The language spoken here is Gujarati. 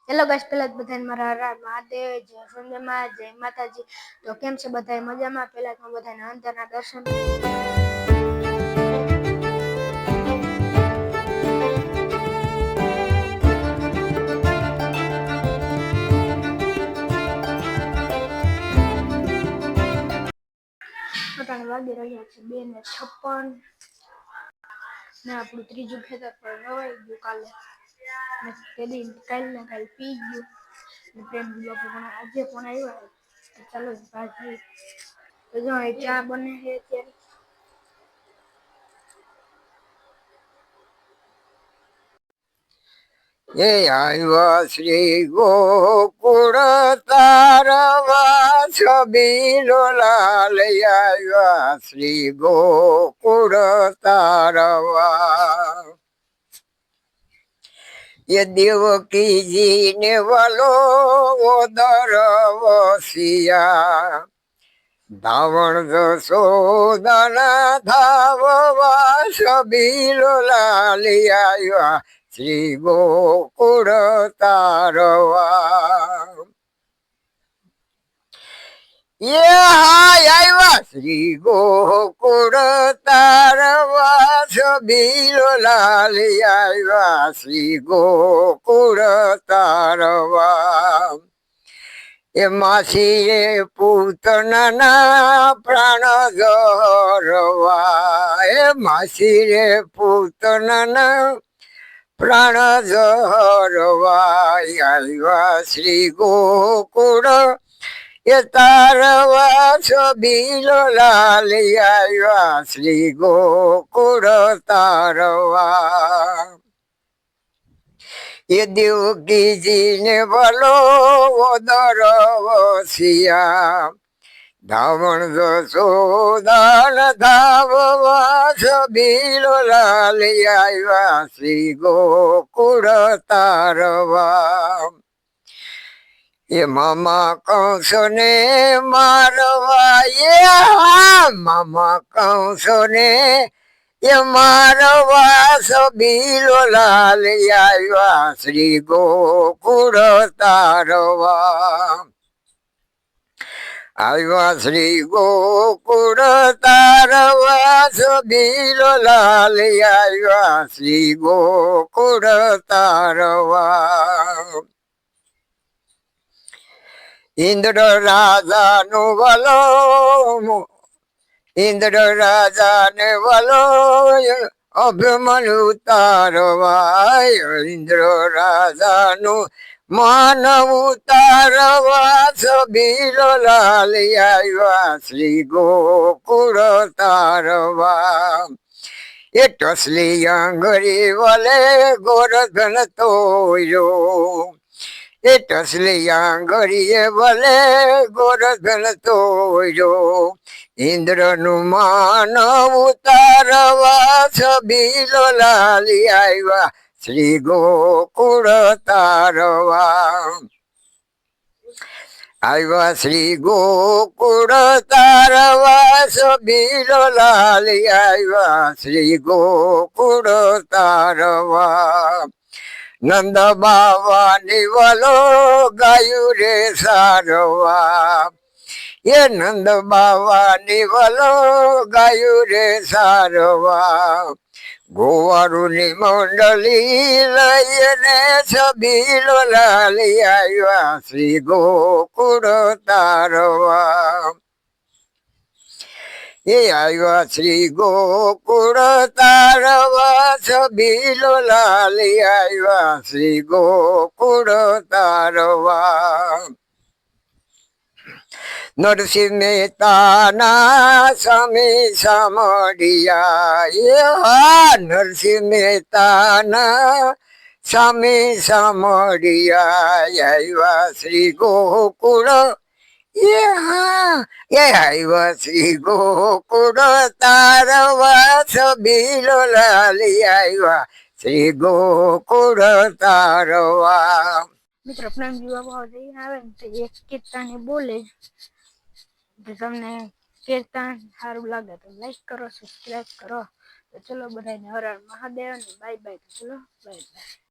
હેલો ગાઈસ, પહેલા જ બધાને મારા હર મહાદેવ, જય સંજયમાં, જય માતાજી. તો કેમ છે બધા મજામાં? પહેલા તો બધાને અંતરના દર્શન વાગી રહ્યા છે 2:56 ને આપણું ત્રીજું ખેતર પર રવાઈ ગયું કાલે કાલ પી ગયું પ્રેમ બાપુ પણ આજે પણ આવ્યા. ચાલો ભાજી તો જો ચા બને છે અત્યારે. એ આવ્યા શ્રી ગોકુળ તારવા છબીલો લાલ આવ્યા શ્રી ગોકુળ તારવા. એ દેવકીજી ને વલો ઓદર વસિયા ધાવણ જશોદના ધાવવા છબીલો લાલ આવ્યા શ્રી ગોકુળ તારવા. એ હાય આવ્યા શ્રી ગોકુળ તારવા છબીલો લાલ આવ્યા શ્રી ગોકુળ તારવા. એ માસીએ પૂતના પ્રાણ જરવા. એ માસીએ પૂતના પ્રાણ જરવા આવ્યા શ્રી ગોકુળ એ તારવા છબીલો લાલ આવ્યા શ્રી ગોકુળ તારવા. એ દેવકીજી ને ભલો ઓદર વસિયા ધાવણ જશોદાન ધાવવા છબીલો લાલ આવ્યા શ્રી ગોકુળ તારવા. એ મામા કંસ ને મારવા. એ મામા કંસ ને એ મારવા છબીલો લાલ આવ્યા શ્રી ગોકુળ તારવા. આવ્યા શ્રી ગોકુળ તારવા છબીલો લાલ આવ્યા શ્રી ગોકુળ તારવા. ઇન્દ્ર રાજા નું વલો ઇન્દ્ર રાજા ને વલો અભિમન્યુ તારવા. ઇન્દ્ર રાજા નું માન ઉતારવા છબીલો લાલ આવ્યા શ્રી ગોકુળ તારવા. એ ટસલી આંગળી વલે ગોરધન તોયો. એ ટસલી આંગળીએ ભલે ગોરધન તોયો. ઇન્દ્ર નું માન ઉતારવા છબીલો લાલ આવ્યા શ્રી ગોકુળ તારવા. આવ્યા શ્રી ગોકુળ તારવા છબીલો લાલ આવ્યા શ્રી ગોકુળ તારવા. નંદ બાવા નિવલો ગાયું રે સારવા. એ નંદ બાવા નિવલો ગાયું રે સારવા. ગોવારુની મંડળી લઈને છબીલો લાલ આવ્યા શ્રી ગોકુળ તારવા. એ આવ્યા શ્રી ગોકુળ તારવા છબીલો લાલ આવ્યા શ્રી ગોકુળ તારવા. નરસિંહ મહેતાના સ્વામી સામડિયા. એ હા નરસિંહ મહેતાના સ્વામી સામડિયા આવ્યા શ્રી ગોકુળ. એ હા એ આવ્યા શ્રી ગોકુળ તારવા છબીલો લાલ આવ્યા શ્રી ગોકુળ તારવા. મિત્રો પ્રેમજી બાબા જઈને આવે ને તો એક કીર્તન બોલે. તમને કીર્તન સારું લાગે તો લાઈક કરો, સબસ્ક્રાઈબ કરો. તો ચલો બધાને હર હર મહાદેવ ને બાય બાય. તો ચલો બાય બાય.